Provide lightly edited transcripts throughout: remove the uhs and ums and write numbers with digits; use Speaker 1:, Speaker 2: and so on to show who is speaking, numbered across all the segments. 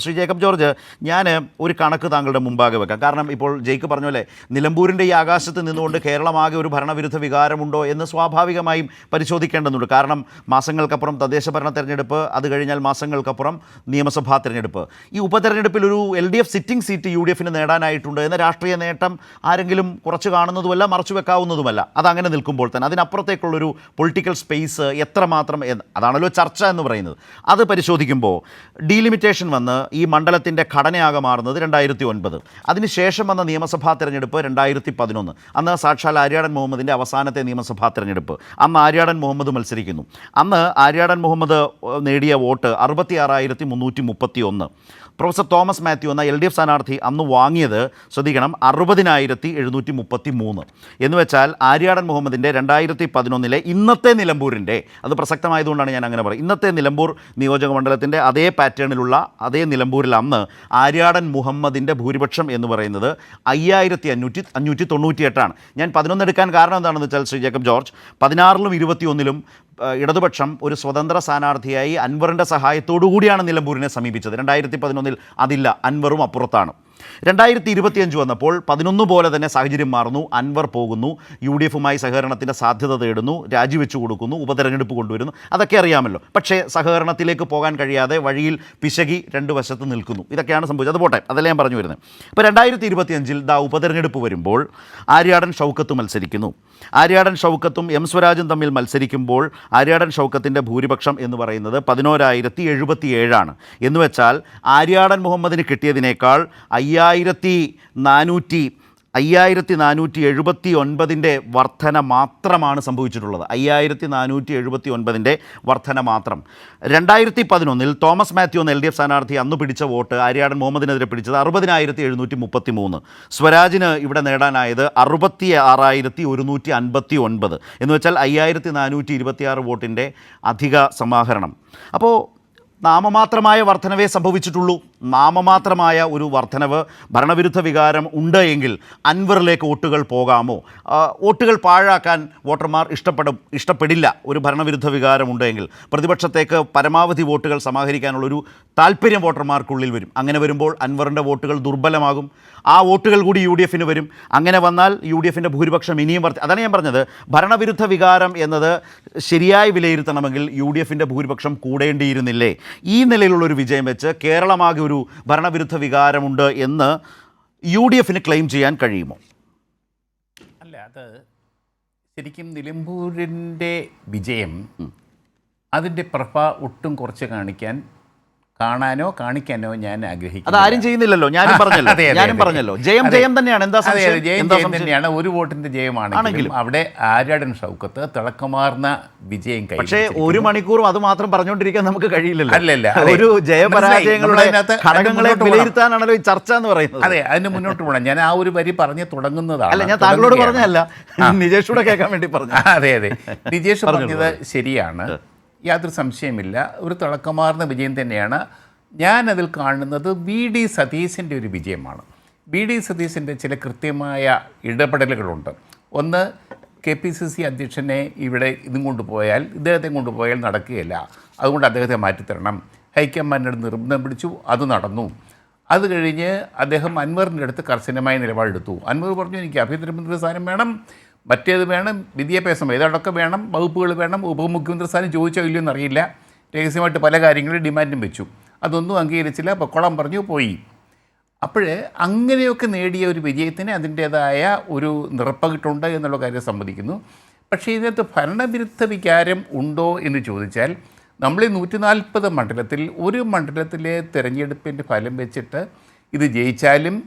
Speaker 1: Shri Jacob George, ഞാൻ ഒരു കണക്ക് താങ്കളുടെ മുമ്പാകെ വെക്കാം. കാരണം ഇപ്പോൾ ജയ്ക്ക് പറഞ്ഞ പോലെ നിലമ്പൂരിൻ്റെ ഈ ആകാശത്ത് നിന്നുകൊണ്ട് കേരളമാകെ ഒരു ഭരണവിരുദ്ധ വികാരമുണ്ടോ എന്ന് സ്വാഭാവികമായും പരിശോധിക്കേണ്ടതുണ്ട്. കാരണം മാസങ്ങൾക്കപ്പുറം തദ്ദേശ ഭരണ തെരഞ്ഞെടുപ്പ്, അത് കഴിഞ്ഞാൽ മാസങ്ങൾക്കപ്പുറം നിയമസഭാ തെരഞ്ഞെടുപ്പ്. ഈ ഉപതെരഞ്ഞെടുപ്പിൽ ഒരു LDF സിറ്റിംഗ് സീറ്റ് UDF നേടാനായിട്ടുണ്ട് എന്ന രാഷ്ട്രീയ നേട്ടം ആരെങ്കിലും കുറച്ച് കാണുന്നതുമല്ല, മറച്ചു വെക്കാവുന്നതുമല്ല. അതങ്ങനെ നിൽക്കുമ്പോൾ തന്നെ അതിനപ്പുറത്തേക്കുള്ളൊരു പൊളിറ്റിക്കൽ സ്പേസ് എത്രമാത്രം അതാണല്ലോ ചർച്ച എന്ന് പറയുന്നത്. അത് പരിശോധിക്കുമ്പോൾ ഡീലിമിറ്റേഷൻ വന്ന് ഈ മണ്ഡലത്തിൻ്റെ ഘടനയാകെ മാറുന്നത് 2009. അതിനുശേഷം വന്ന നിയമസഭാ തെരഞ്ഞെടുപ്പ് 2011. അന്ന് സാക്ഷാൽ ആര്യാടൻ മുഹമ്മദിൻ്റെ അവസാനത്തെ നിയമസഭാ തെരഞ്ഞെടുപ്പ്. അന്ന് ആര്യാടൻ മുഹമ്മദ് മത്സരിക്കുന്നു. അന്ന് ആര്യാടൻ മുഹമ്മദ് നേടിയ വോട്ട് 66,331. പ്രൊഫസർ തോമസ് മാത്യു എന്ന LDF സ്ഥാനാർത്ഥി അന്ന് വാങ്ങിയത്, ശ്രദ്ധിക്കണം, 60,733. എന്ന് വെച്ചാൽ ആര്യാടൻ മുഹമ്മദിൻ്റെ 2011 ഇന്നത്തെ നിലമ്പൂരിൻ്റെ, അത് പ്രസക്തമായതുകൊണ്ടാണ് ഞാൻ അങ്ങനെ പറയുന്നത്, ഇന്നത്തെ നിലമ്പൂർ നിയോജക മണ്ഡലത്തിൻ്റെ അതേ പാറ്റേണിലുള്ള അതേ നിലമ്പൂരിൽ അന്ന് ആര്യാടൻ മുഹമ്മദിൻ്റെ ഭൂരിപക്ഷം എന്ന് പറയുന്നത് 5,598. ഞാൻ 11 എടുക്കാൻ കാരണം എന്താണെന്ന് വെച്ചാൽ ശ്രീ ജേക്കബ് ജോർജ്, 16-ലും 21-ലും ഇടതുപക്ഷം ഒരു സ്വതന്ത്ര സ്ഥാനാർത്ഥിയായി അൻവറിൻ്റെ സഹായത്തോടു കൂടിയാണ് നിലമ്പൂരിനെ സമീപിച്ചത്. 2011 അതില്ല, അൻവറും അപ്പുറത്താണ്. 2025 വന്നപ്പോൾ 11 പോലെ തന്നെ സാഹചര്യം മാറുന്നു. അൻവർ പോകുന്നു, UDFുമായി സഹകരണത്തിൻ്റെ സാധ്യത തേടുന്നു, രാജിവെച്ചു കൊടുക്കുന്നു, ഉപതെരഞ്ഞെടുപ്പ് കൊണ്ടുവരുന്നു. അതൊക്കെ അറിയാമല്ലോ. പക്ഷേ സഹകരണത്തിലേക്ക് പോകാൻ കഴിയാതെ വഴിയിൽ പിശകി രണ്ട് വശത്ത് നിൽക്കുന്നു. ഇതൊക്കെയാണ് സംഭവിച്ചത്. അത് പോട്ടെ, അതല്ല ഞാൻ പറഞ്ഞു വരുന്നത്. ഇപ്പോൾ 2025 ഉപതെരഞ്ഞെടുപ്പ് വരുമ്പോൾ ആര്യാടൻ ഷൗക്കത്ത് മത്സരിക്കുന്നു. ആര്യാടൻ ഷൗക്കത്തും M സ്വരാജും തമ്മിൽ മത്സരിക്കുമ്പോൾ ആര്യാടൻ ഷൗക്കത്തിൻ്റെ ഭൂരിപക്ഷം എന്ന് പറയുന്നത് 11,077. എന്ന് വെച്ചാൽ ആര്യാടൻ മുഹമ്മദിന് കിട്ടിയതിനേക്കാൾ 5,479 വർധന മാത്രമാണ് സംഭവിച്ചിട്ടുള്ളത്. 5,479 വർധന മാത്രം. 2011 തോമസ് മാത്യു എന്ന LDF സ്ഥാനാർത്ഥി അന്ന് പിടിച്ച വോട്ട് ആര്യാടൻ മുഹമ്മദിനെതിരെ പിടിച്ചത് 60,733. സ്വരാജിന് ഇവിടെ നേടാനായത് 66,159. എന്ന് വെച്ചാൽ 5,426 വോട്ടിൻ്റെ അധിക സമാഹരണം. അപ്പോൾ നാമമാത്രമായ വർധനവേ സംഭവിച്ചിട്ടുള്ളൂ. നാമമാത്രമായ ഒരു വർധനവ്, ഭരണവിരുദ്ധ വികാരം ഉണ്ട് എങ്കിൽ അൻവറിലേക്ക് വോട്ടുകൾ പോകാമോ? വോട്ടുകൾ പാഴാക്കാൻ വോട്ടർമാർ ഇഷ്ടപ്പെടില്ല. ഒരു ഭരണവിരുദ്ധ വികാരമുണ്ടെങ്കിൽ പ്രതിപക്ഷത്തേക്ക് പരമാവധി വോട്ടുകൾ സമാഹരിക്കാനുള്ളൊരു താല്പര്യം വോട്ടർമാർക്കുള്ളിൽ വരും. അങ്ങനെ വരുമ്പോൾ അൻവറിൻ്റെ വോട്ടുകൾ ദുർബലമാകും. ആ വോട്ടുകൾ കൂടി UDFന് വരും. അങ്ങനെ വന്നാൽ UDFൻ്റെ ഭൂരിപക്ഷം ഇനിയും അതാണ് ഞാൻ പറഞ്ഞത്, ഭരണവിരുദ്ധ വികാരം എന്നത് ശരിയായി വിലയിരുത്തണമെങ്കിൽ UDFൻ്റെ ഭൂരിപക്ഷം കൂടേണ്ടിയിരുന്നില്ലേ? ഈ നിലയിലുള്ളൊരു വിജയം വെച്ച് കേരളമാകെ ഒരു ഭരണവിരുദ്ധ വികാരമുണ്ട് എന്ന് UDFന് ക്ലെയിം ചെയ്യാൻ കഴിയുമോ?
Speaker 2: അല്ല, അത് ശരിക്കും നിലമ്പൂരിൻ്റെ വിജയം അതിൻ്റെ പ്രഭ ഒട്ടും കുറച്ച് കാണാനോ കാണിക്കാനോ ഞാൻ ആഗ്രഹിക്കുന്നു.
Speaker 1: അതാരും ചെയ്യുന്നില്ലല്ലോ. ഞാനും പറഞ്ഞല്ലോ ജയം തന്നെയാണ്.
Speaker 2: ജയം തന്നെയാണ്. ഒരു വോട്ടിന്റെ ജയമാണെങ്കിലും അവിടെ ആര്യാടൻ ഷൗക്കത്ത് തിളക്കമാർന്ന വിജയം കഴിച്ചു.
Speaker 1: പക്ഷേ ഒരു മണിക്കൂറും അത് മാത്രം പറഞ്ഞുകൊണ്ടിരിക്കാൻ നമുക്ക് കഴിയില്ലല്ലോ.
Speaker 2: അല്ലല്ല,
Speaker 1: ഒരു ജയപരാജയങ്ങളുടെ ഘടകങ്ങളെ വിലയിരുത്താനാണല്ലോ ഈ ചർച്ച എന്ന് പറയുന്നത്.
Speaker 2: അതെ, അതിന് മുന്നോട്ട് പോകണം. ഞാൻ ആ ഒരു വരി പറഞ്ഞ് തുടങ്ങുന്നതാണ്.
Speaker 1: അല്ല, ഞാൻ താങ്കളോട് പറഞ്ഞല്ല, നിജേഷൂടെ കേൾക്കാൻ വേണ്ടി പറഞ്ഞു.
Speaker 2: അതെ, നിജേഷ് പറഞ്ഞത് ശരിയാണ്, യാതൊരു സംശയമില്ല. ഒരു തിളക്കമാർന്ന വിജയം തന്നെയാണ്. ഞാനതിൽ കാണുന്നത് VD സതീശൻ്റെ ഒരു വിജയമാണ്. VD സതീശൻ്റെ ചില കൃത്യമായ ഇടപെടലുകളുണ്ട്. ഒന്ന്, KPCC അധ്യക്ഷനെ ഇദ്ദേഹത്തെ കൊണ്ടുപോയാൽ നടക്കുകയില്ല, അതുകൊണ്ട് അദ്ദേഹത്തെ മാറ്റിത്തരണം. ഹൈക്കമാൻഡിനോട് നിർബന്ധം പിടിച്ചു, അത് നടന്നു. അത് കഴിഞ്ഞ് അദ്ദേഹം അൻവറിൻ്റെ അടുത്ത് കർശനമായ നിലപാടെടുത്തു. അൻവർ പറഞ്ഞു, എനിക്ക് ആഭ്യന്തരമന്ത്രി സ്ഥാനം വേണം, മറ്റേത് വേണം, വിദ്യാഭ്യാസം ഏതാണ്ടൊക്കെ വേണം, വകുപ്പുകൾ വേണം, ഉപമുഖ്യമന്ത്രി സ്ഥാനം ചോദിച്ചോ ഇല്ലയോ എന്നറിയില്ല. രഹസ്യമായിട്ട് പല കാര്യങ്ങളും ഡിമാൻഡും വെച്ചു. അതൊന്നും അംഗീകരിച്ചില്ല, പൊക്കോളം പറഞ്ഞു, പോയി. അപ്പോഴേ അങ്ങനെയൊക്കെ നേടിയ ഒരു വിജയത്തിന് അതിൻ്റേതായ ഒരു നിറപ്പകിട്ടുണ്ട് എന്നുള്ള കാര്യം സമ്മതിക്കുന്നു. പക്ഷേ ഇതിനകത്ത് ഭരണവിരുദ്ധ വികാരം ഉണ്ടോ എന്ന് ചോദിച്ചാൽ, നമ്മൾ 140 മണ്ഡലത്തിൽ ഒരു മണ്ഡലത്തിലെ തിരഞ്ഞെടുപ്പിൻ്റെ ഫലം വെച്ചിട്ട് ഇത് ജയിച്ചാലും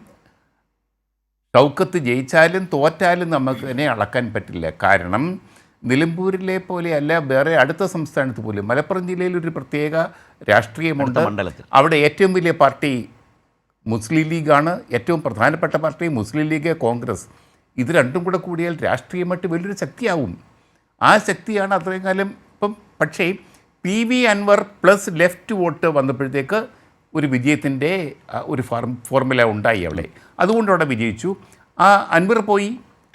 Speaker 2: ഷൗക്കത്ത് ജയിച്ചാലും തോറ്റാലും നമുക്ക് തന്നെ അളക്കാൻ പറ്റില്ല. കാരണം നിലമ്പൂരിലെ പോലെയല്ല വേറെ അടുത്ത സംസ്ഥാനത്ത് പോലും മലപ്പുറം ജില്ലയിൽ ഒരു പ്രത്യേക രാഷ്ട്രീയമുണ്ട്. അവിടെ ഏറ്റവും വലിയ പാർട്ടി മുസ്ലിം ലീഗാണ്, ഏറ്റവും പ്രധാനപ്പെട്ട പാർട്ടി മുസ്ലിം ലീഗ്, കോൺഗ്രസ്. ഇത് രണ്ടും കൂടെ കൂടിയാൽ രാഷ്ട്രീയമായിട്ട് വലിയൊരു ശക്തിയാവും. ആ ശക്തിയാണ് അത്രയും കാലം ഇപ്പം. പക്ഷേ PV Anwar plus left vote വന്നപ്പോഴത്തേക്ക് ഒരു വിജയത്തിൻ്റെ ഒരു ഫോർമുല ഉണ്ടായി അവിടെ. അതുകൊണ്ട് അവിടെ വിജയിച്ചു. ആ അൻവർ പോയി,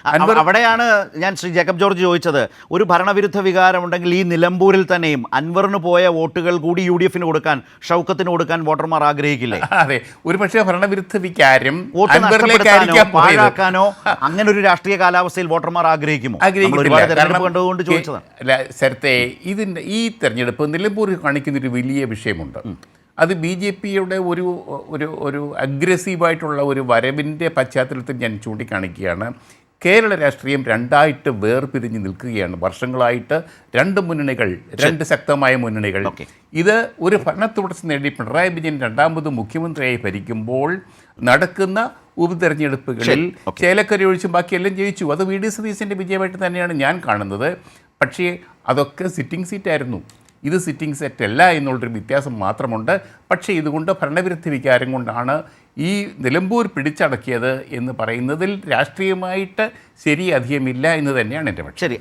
Speaker 1: അവിടെയാണ് ഞാൻ ശ്രീ ജേക്കബ് ജോർജ് ചോദിച്ചത്. ഒരു ഭരണവിരുദ്ധ വികാരമുണ്ടെങ്കിൽ ഈ നിലമ്പൂരിൽ തന്നെയും അൻവറിന് പോയ വോട്ടുകൾ കൂടി UDF കൊടുക്കാൻ, ഷൗക്കത്തിന് കൊടുക്കാൻ വോട്ടർമാർ ആഗ്രഹിക്കില്ലേ?
Speaker 2: അതെ, ഒരു പക്ഷേ ഭരണവിരുദ്ധ വികാരം
Speaker 1: വോട്ട് നഷ്ടപ്പെടുത്താനോ പാഴാക്കാനോ അങ്ങനെ ഒരു രാഷ്ട്രീയ കാലാവസ്ഥയിൽ വോട്ടർമാർ ആഗ്രഹിക്കുമോ? ഒരുപാട് തെരഞ്ഞെടുപ്പ് കണ്ടുകൊണ്ട് ചോദിച്ചതാണ്.
Speaker 2: അല്ല ശരത്തെ, ഈ തെരഞ്ഞെടുപ്പ് നിലമ്പൂരിൽ കാണിക്കുന്നൊരു വലിയ വിഷയമുണ്ട്. അത് BJPയുടെ ഒരു അഗ്രസീവായിട്ടുള്ള ഒരു വരവിൻ്റെ പശ്ചാത്തലത്തിൽ ഞാൻ ചൂണ്ടിക്കാണിക്കുകയാണ്. കേരള രാഷ്ട്രീയം രണ്ടായിട്ട് വേർപിരിഞ്ഞ് നിൽക്കുകയാണ്. വർഷങ്ങളായിട്ട് രണ്ട് മുന്നണികൾ, രണ്ട് ശക്തമായ മുന്നണികൾ. ഇത് ഒരു ഭരണത്തുടർച്ച നേടി പിണറായി വിജയൻ രണ്ടാമത് മുഖ്യമന്ത്രിയായി ഭരിക്കുമ്പോൾ നടക്കുന്ന ഉപതെരഞ്ഞെടുപ്പുകളിൽ ചേലക്കര ഒഴിച്ചും ബാക്കിയെല്ലാം ജയിച്ചു. അത് VD സതീശൻ്റെ വിജയമായിട്ട് തന്നെയാണ് ഞാൻ കാണുന്നത്. പക്ഷേ അതൊക്കെ സിറ്റിംഗ് സീറ്റായിരുന്നു. ഇത് സിറ്റിംഗ് സെറ്റ് അല്ല എന്നുള്ളൊരു വ്യത്യാസം മാത്രമുണ്ട്. പക്ഷേ ഇതുകൊണ്ട് ഭരണവിരുദ്ധ വികാരം കൊണ്ടാണ് ഈ നിലമ്പൂർ പിടിച്ചടക്കിയത് എന്ന് പറയുന്നതിൽ രാഷ്ട്രീയമായിട്ട് ശരി അധികമില്ല എന്ന് തന്നെയാണ് എൻ്റെ പക്ഷം.
Speaker 1: ശരി.